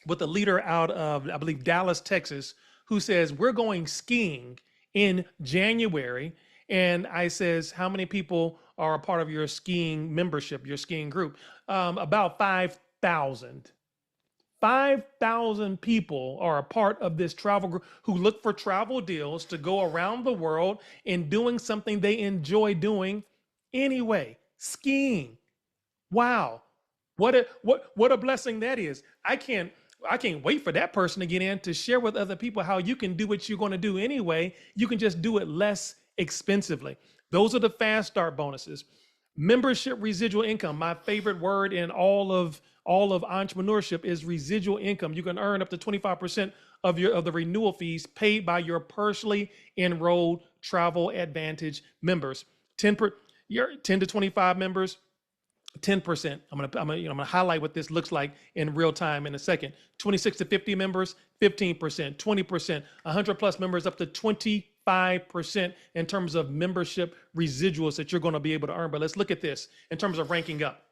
with a leader out of, I believe, Dallas, Texas, who says, we're going skiing in January. And I says, how many people are a part of your skiing membership, your skiing group? About 5,000. 5,000 people are a part of this travel group who look for travel deals to go around the world and doing something they enjoy doing anyway, skiing. Wow. What a blessing that is. I can't wait for that person to get in to share with other people how you can do what you're going to do anyway. You can just do it less expensively. Those are the fast start bonuses. Membership residual income. My favorite word in all of entrepreneurship is residual income. You can earn up to 25% of the renewal fees paid by your personally enrolled Travel Advantage members. 10 to 25 members, 10%. I'm gonna highlight what this looks like in real time in a second. 26 to 50 members, 15%, 20%, 100 plus members up to 25% in terms of membership residuals that you're going to be able to earn. But let's look at this in terms of ranking up.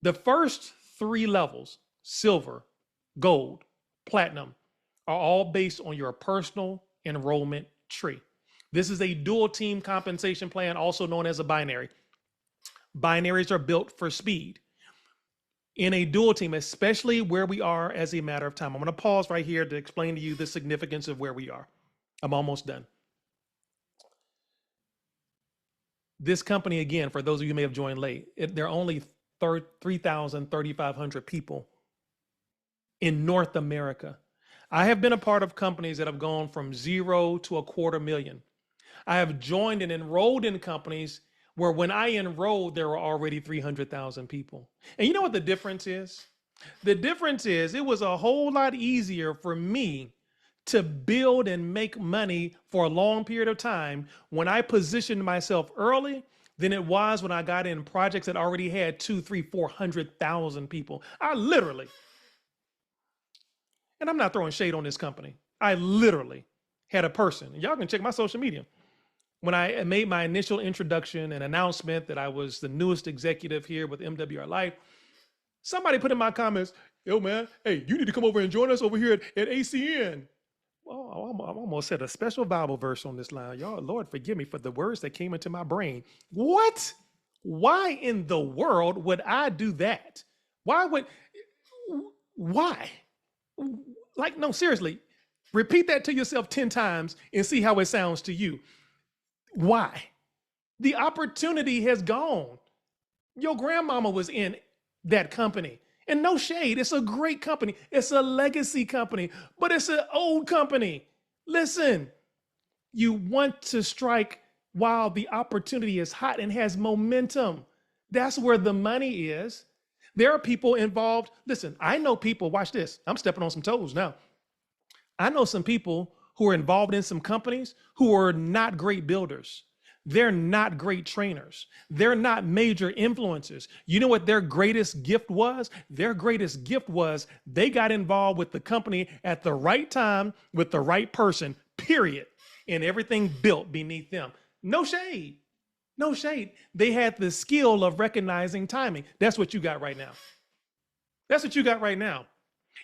The first 3 levels, silver, gold, platinum, are all based on your personal enrollment tree. This is a dual team compensation plan, also known as a binary. Binaries are built for speed. In a dual team, especially where we are as a matter of time. I'm going to pause right here to explain to you the significance of where we are. I'm almost done. This company, again, for those of you who may have joined late, there are only 3,000, 3,500 people in North America. I have been a part of companies that have gone from 0 to 250,000. I have joined and enrolled in companies where when I enrolled, there were already 300,000 people. And you know what the difference is? The difference is it was a whole lot easier for me to build and make money for a long period of time when I positioned myself early than it was when I got in projects that already had 200,000, 300,000, 400,000 people. I literally, and I'm not throwing shade on this company, I literally had a person, and y'all can check my social media. When I made my initial introduction and announcement that I was the newest executive here with MWR Life, somebody put in my comments, yo man, hey, you need to come over and join us over here at ACN. Well, I almost said a special Bible verse on this line. Y'all, Lord, forgive me for the words that came into my brain. What? Why in the world would I do that? Why? Like, no, seriously, repeat that to yourself 10 times and see how it sounds to you. Why? The opportunity has gone. Your grandmama was in that company. And no shade, it's a great company. It's a legacy company, but it's an old company. Listen, you want to strike while the opportunity is hot and has momentum. That's where the money is. There are people involved. Listen, I know people, watch this. I'm stepping on some toes now. I know some people who are involved in some companies who are not great builders. They're not great trainers. They're not major influencers. You know what their greatest gift was? Their greatest gift was they got involved with the company at the right time with the right person, period. And everything built beneath them. No shade. No shade. They had the skill of recognizing timing. That's what you got right now. That's what you got right now.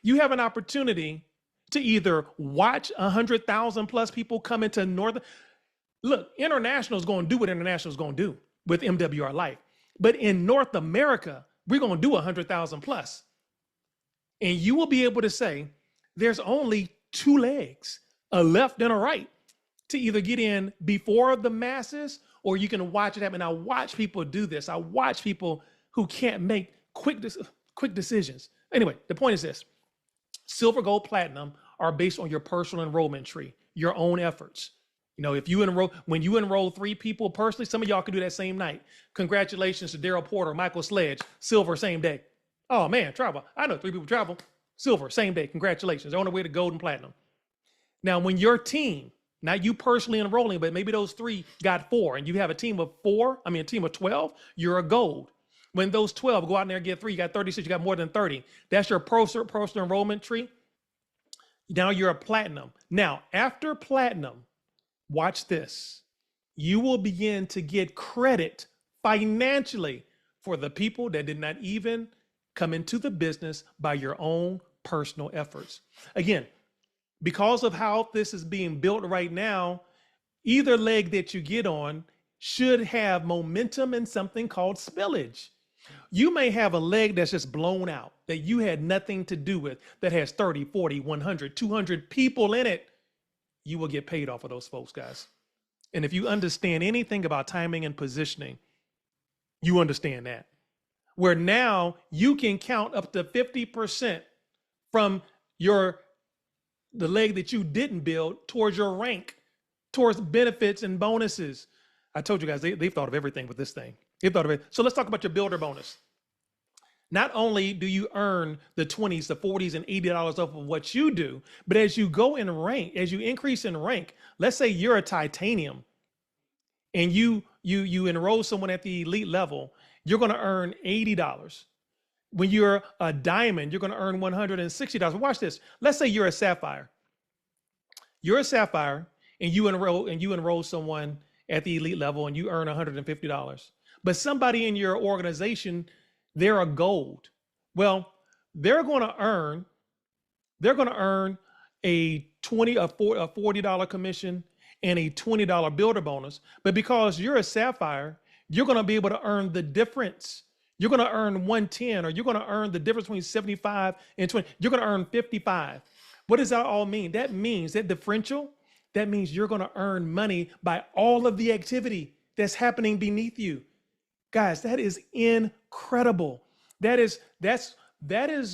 You have an opportunity to either watch 100,000 plus people come into Northern. Look, international is going to do what international is going to do with MWR Life. But in North America, we're going to do 100,000 plus. And you will be able to say, there's only 2 legs, a left and a right, to either get in before the masses or you can watch it happen. And I watch people do this. I watch people who can't make quick decisions. Anyway, the point is this. Silver, gold, platinum are based on your personal enrollment tree, your own efforts. You know, if you enroll, when you enroll 3 people personally, some of y'all can do that same night. Congratulations to Daryl Porter, Michael Sledge, silver, same day. Oh man, travel. I know 3 people travel, silver, same day. Congratulations. They're on the way to gold and platinum. Now, when your team, not you personally enrolling, but maybe those 3 got 4, and you have a team of 12, you're a gold. When those 12 go out there and get 3, you got 36, you got more than 30. That's your personal enrollment tree. Now you're a platinum. Now, after platinum, watch this. You will begin to get credit financially for the people that did not even come into the business by your own personal efforts. Again, because of how this is being built right now, either leg that you get on should have momentum and something called spillage. You may have a leg that's just blown out, that you had nothing to do with, that has 30, 40, 100, 200 people in it. You will get paid off of those folks, guys. And if you understand anything about timing and positioning, you understand that. Where now you can count up to 50% from the leg that you didn't build towards your rank, towards benefits and bonuses. I told you guys, they've thought of everything with this thing. They've thought of it. So let's talk about your builder bonus. Not only do you earn the 20s, the 40s, and $80 off of what you do, but as you go in rank, as you increase in rank, let's say you're a titanium and you enroll someone at the elite level, you're going to earn $80. When you're a diamond, you're going to earn $160. Watch this. Let's say you're a sapphire. You're a sapphire and you enroll someone at the elite level and you earn $150. But somebody in your organization, they're a gold. Well, they're going to earn a $40 commission and a $20 builder bonus. But because you're a sapphire, you're going to be able to earn the difference. You're going to earn 110, or you're going to earn the difference between 75 and 20. You're going to earn 55. What does that all mean? That means that differential, that means you're going to earn money by all of the activity that's happening beneath you. Guys, that is incredible. That is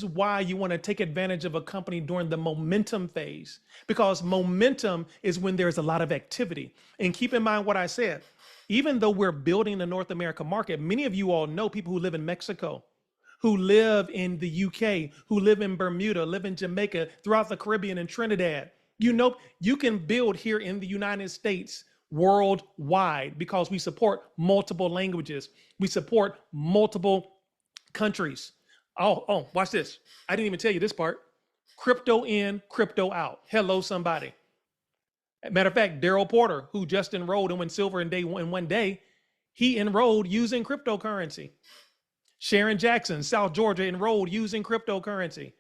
why you want to take advantage of a company during the momentum phase, because momentum is when there's a lot of activity. And keep in mind what I said. Even though we're building the North America market, many of you all know people who live in Mexico, who live in the UK, who live in Bermuda, live in Jamaica, throughout the Caribbean and Trinidad. You know, you can build here in the United States worldwide because we support multiple languages. We support multiple countries. Oh, watch this. I didn't even tell you this part. Crypto in, crypto out. Hello, somebody. Matter of fact, Daryl Porter, who just enrolled and went silver in one day, he enrolled using cryptocurrency. Sharon Jackson, South Georgia, enrolled using cryptocurrency.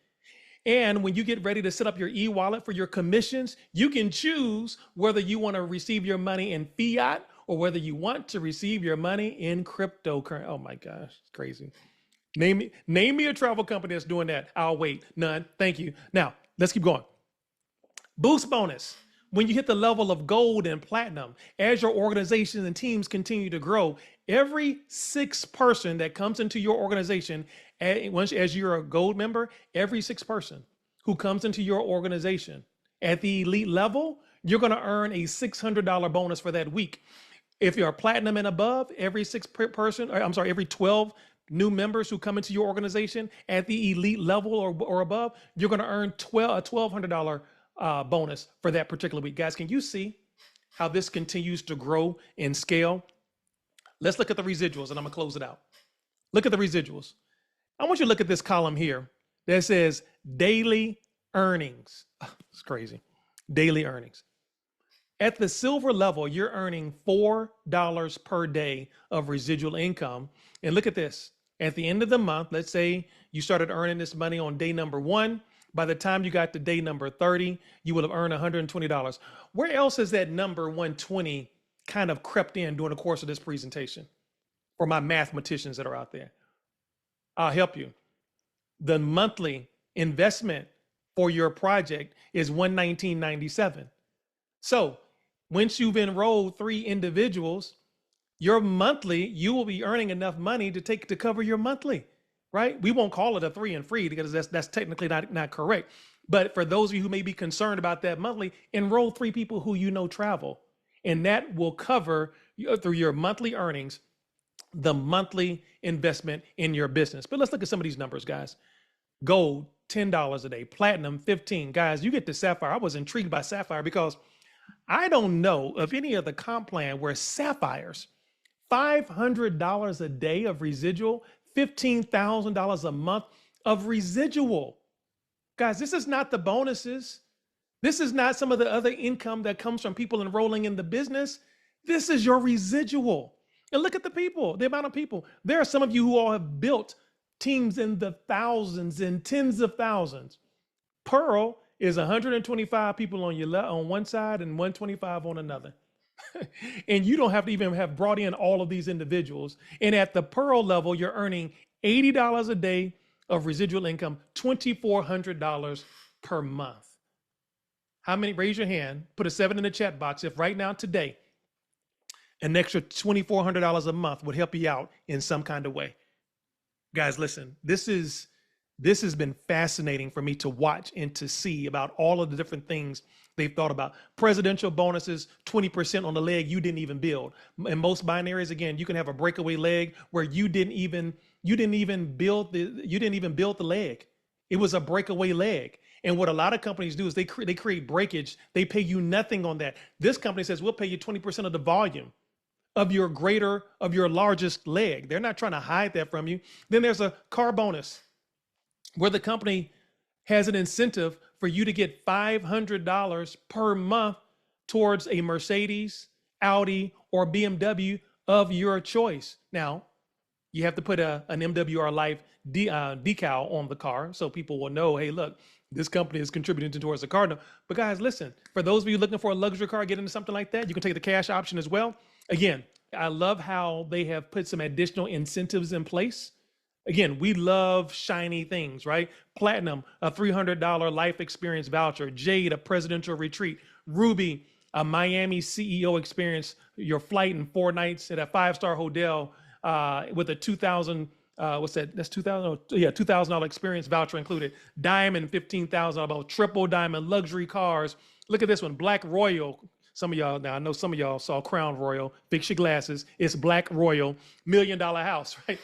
And when you get ready to set up your e-wallet for your commissions, you can choose whether you want to receive your money in fiat or whether you want to receive your money in cryptocurrency. Oh my gosh, it's crazy. Name me a travel company that's doing that. I'll wait. None. Thank you. Now, let's keep going. Boost bonus. When you hit the level of gold and platinum, as your organizations and teams continue to grow, every 6th person that comes into your organization, as you're a gold member, every 6th person who comes into your organization at the elite level, you're going to earn a $600 bonus for that week. If you're a platinum and above, every 12 new members who come into your organization at the elite level or above, you're going to earn a $1,200 bonus for that particular week. Guys, can you see how this continues to grow in scale? Let's look at the residuals and I'm gonna close it out. Look at the residuals. I want you to look at this column here that says daily earnings. It's crazy. Daily earnings. At the silver level, you're earning $4 per day of residual income. And look at this. At the end of the month, let's say you started earning this money on day number 1. By the time you got to day number 30, you will have earned $120. Where else has that number 120 kind of crept in during the course of this presentation? For my mathematicians that are out there, I'll help you. The monthly investment for your project is $119.97. So once you've enrolled 3 individuals, your monthly, you will be earning enough money to cover your monthly. right? We won't call it a 3 and free because that's technically not correct. But for those of you who may be concerned about that monthly, enroll 3 people who you know travel, and that will cover through your monthly earnings the monthly investment in your business. But let's look at some of these numbers, guys. Gold, $10 a day. Platinum, 15. Guys, you get to Sapphire. I was intrigued by Sapphire because I don't know of any other comp plan where Sapphires, $500 a day of residual, $15,000 a month of residual. Guys, this is not the bonuses. This is not some of the other income that comes from people enrolling in the business. This is your residual. And look at the people, the amount of people. There are some of you who all have built teams in the thousands and tens of thousands. Pearl is 125 people on your on one side and 125 on another. And you don't have to even have brought in all of these individuals. And at the Pearl level, you're earning $80 a day of residual income, $2,400 per month. How many? Raise your hand, put a 7 in the chat box if right now today an extra $2,400 a month would help you out in some kind of way. Guys, listen, this has been fascinating for me to watch and to see about all of the different things they've thought about. Presidential bonuses, 20% on the leg you didn't even build. In most binaries, again, you can have a breakaway leg where you didn't even build the leg. It was a breakaway leg. And what a lot of companies do is they create breakage. They pay you nothing on that. This company says, we'll pay you 20% of the volume of your largest leg. They're not trying to hide that from you. Then there's a car bonus where the company has an incentive for you to get $500 per month towards a Mercedes, Audi, or BMW of your choice. Now, you have to put an MWR Life decal on the car so people will know, hey, look, this company is contributing towards the car. But guys, listen, for those of you looking for a luxury car, get into something like that, you can take the cash option as well. Again, I love how they have put some additional incentives in place. Again, we love shiny things, right? Platinum, a $300 life experience voucher. Jade, a presidential retreat. Ruby, a Miami CEO experience, your flight and 4 nights at a 5-star hotel with a $2,000, what's that? That's $2,000? Yeah, $2,000 experience voucher included. Diamond, $15,000, about triple diamond luxury cars. Look at this one, Black Royal. Some of y'all, now I know some of y'all saw Crown Royal. Fix your glasses. It's Black Royal, $1 million house, right?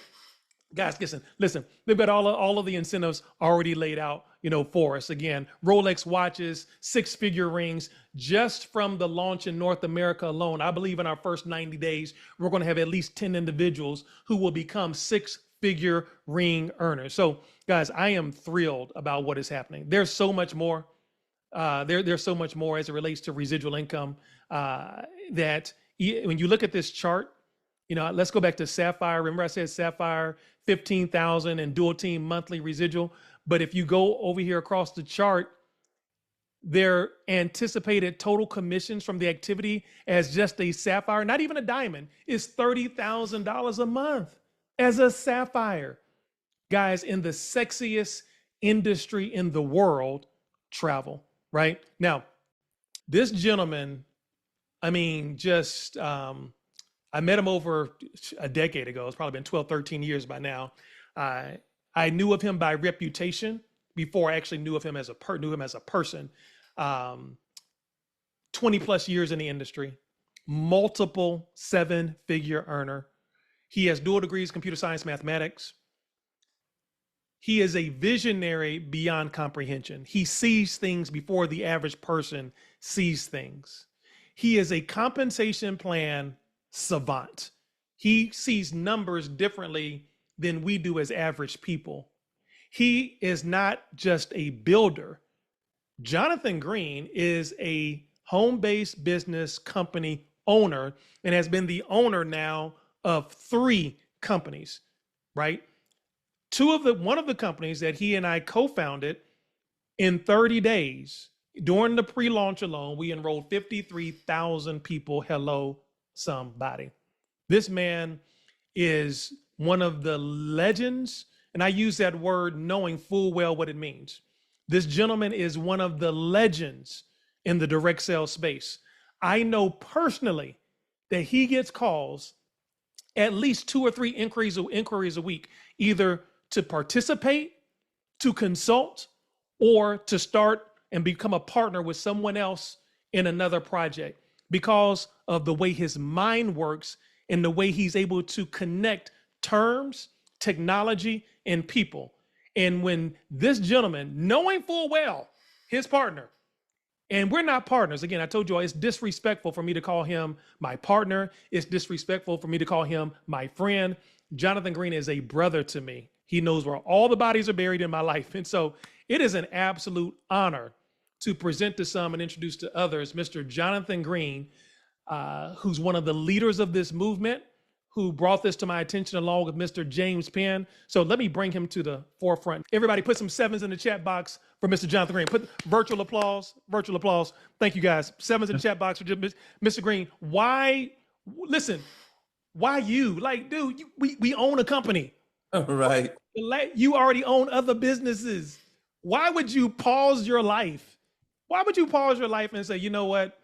Guys, listen, they've got all of the incentives already laid out, for us. Again, Rolex watches, 6-figure rings, just from the launch in North America alone. I believe in our first 90 days, we're going to have at least 10 individuals who will become 6-figure ring earners. So guys, I am thrilled about what is happening. There's so much more. There's so much more as it relates to residual income that when you look at this chart, let's go back to Sapphire. Remember I said Sapphire, 15,000 and dual team monthly residual. But if you go over here across the chart, their anticipated total commissions from the activity as just a Sapphire, not even a diamond, is $30,000 a month as a Sapphire. Guys, in the sexiest industry in the world, travel, right? Now, this gentleman, I met him over a decade ago. It's probably been 12, 13 years by now. I knew of him by reputation before I actually knew him as a person. 20 plus years in the industry, multiple 7-figure earner. He has dual degrees, computer science, mathematics. He is a visionary beyond comprehension. He sees things before the average person sees things. He is a compensation plan savant. He sees numbers differently than we do as average people. He is not just a builder. Jonathan Green is a home-based business company owner and has been the owner now of 3 companies, right? One of the companies that he and I co-founded, in 30 days, during the pre-launch alone, we enrolled 53,000 people. Hello, somebody. This man is one of the legends, and I use that word knowing full well what it means. This gentleman is one of the legends in the direct sales space. I know personally that he gets calls, at least 2 or 3 inquiries a week, either to participate, to consult, or to start and become a partner with someone else in another project because of the way his mind works and the way he's able to connect terms, technology, and people. And when this gentleman, knowing full well his partner, and we're not partners. Again, I told you all it's disrespectful for me to call him my partner. It's disrespectful for me to call him my friend. Jonathan Green is a brother to me. He knows where all the bodies are buried in my life. And so it is an absolute honor to present to some and introduce to others Mr. Jonathan Green, who's one of the leaders of this movement, who brought this to my attention along with Mr. James Penn. So let me bring him to the forefront. Everybody put some sevens in the chat box for Mr. Jonathan Green. Put virtual applause, virtual applause. Thank you guys. Sevens in the chat box for Mr. Green. Why, listen, why you? Like, dude, we own a company. Right. You already own other businesses. Why would you pause your life? Why would you pause your life and say, you know what?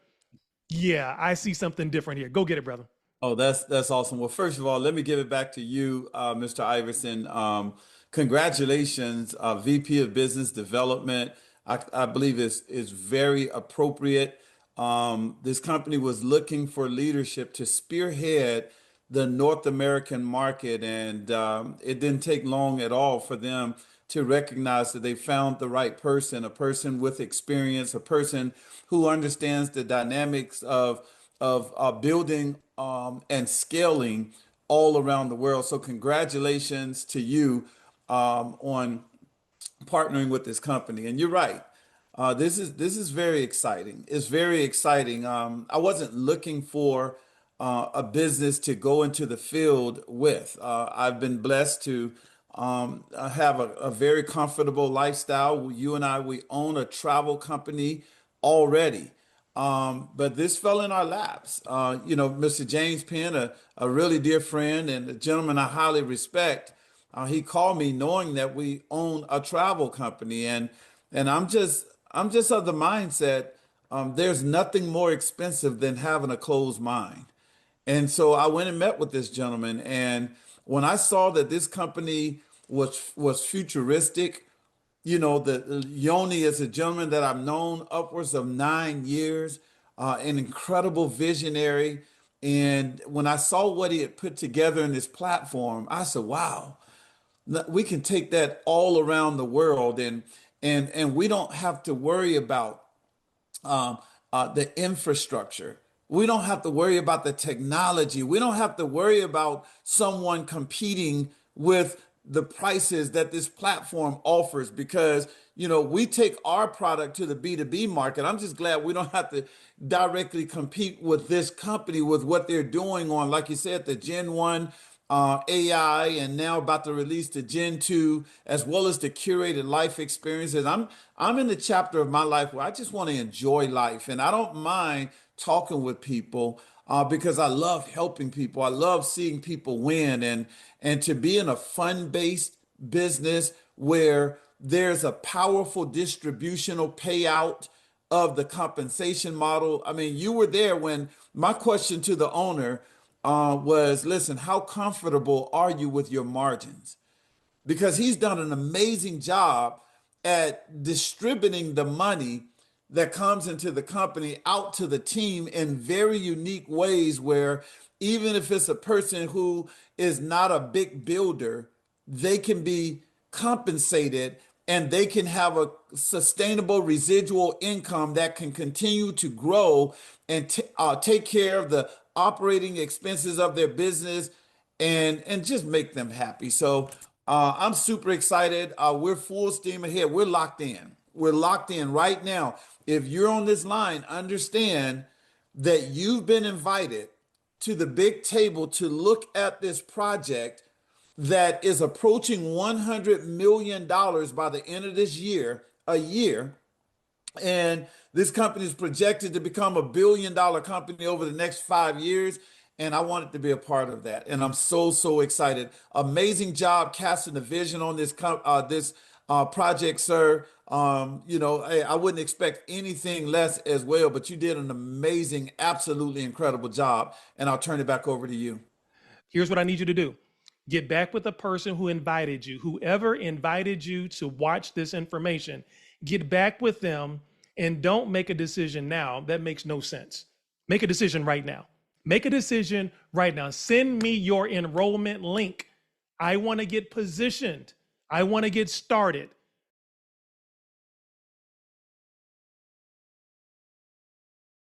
Yeah, I see something different here. Go get it, brother. Oh, that's awesome. Well, first of all, let me give it back to you, Mr. Iverson. Congratulations, VP of Business Development. I believe is very appropriate. This company was looking for leadership to spearhead the North American market, and it didn't take long at all for them to recognize that they found the right person, a person with experience, a person who understands the dynamics of building and scaling all around the world. So congratulations to you on partnering with this company. And you're right. This is very exciting. It's very exciting. I wasn't looking for a business to go into the field with. I've been blessed to have a very comfortable lifestyle. You and I, we own a travel company already. But this fell in our laps. Mr. James Penn, a really dear friend and a gentleman I highly respect, he called me knowing that we own a travel company, and I'm just of the mindset, there's nothing more expensive than having a closed mind. And so I went and met with this gentleman, and when I saw that this company was futuristic, the Yoni is a gentleman that I've known upwards of 9 years, an incredible visionary. And when I saw what he had put together in this platform, I said, wow, we can take that all around the world, and we don't have to worry about the infrastructure. We don't have to worry about the technology. We don't have to worry about someone competing with the prices that this platform offers because, we take our product to the B2B market. I'm just glad we don't have to directly compete with this company with what they're doing on, like you said, the Gen 1 AI, and now about to release the Gen 2, as well as the curated life experiences. I'm in the chapter of my life where I just want to enjoy life, and I don't mind talking with people because I love helping people. I love seeing people win, and to be in a fun-based business where there's a powerful distributional payout of the compensation model. I mean, you were there when my question to the owner was, listen, how comfortable are you with your margins? Because he's done an amazing job at distributing the money that comes into the company out to the team in very unique ways where even if it's a person who is not a big builder, they can be compensated and they can have a sustainable residual income that can continue to grow and take care of the operating expenses of their business and just make them happy. So I'm super excited. We're full steam ahead. We're locked in. We're locked in right now. If you're on this line, understand that you've been invited to the big table to look at this project that is approaching $100 million by the end of this year, a year. And this company is projected to become $1 billion company over the next 5 years. And I wanted to be a part of that. And I'm so excited. Amazing job casting the vision on this project, sir. I wouldn't expect anything less as well, but you did an amazing, absolutely incredible job. And I'll turn it back over to you. Here's what I need you to do. Get back with the person who invited you, whoever invited you to watch this information. Get back with them and don't make a decision now. That makes no sense. Make a decision right now. Make a decision right now. Send me your enrollment link. I want to get positioned. I want to get started.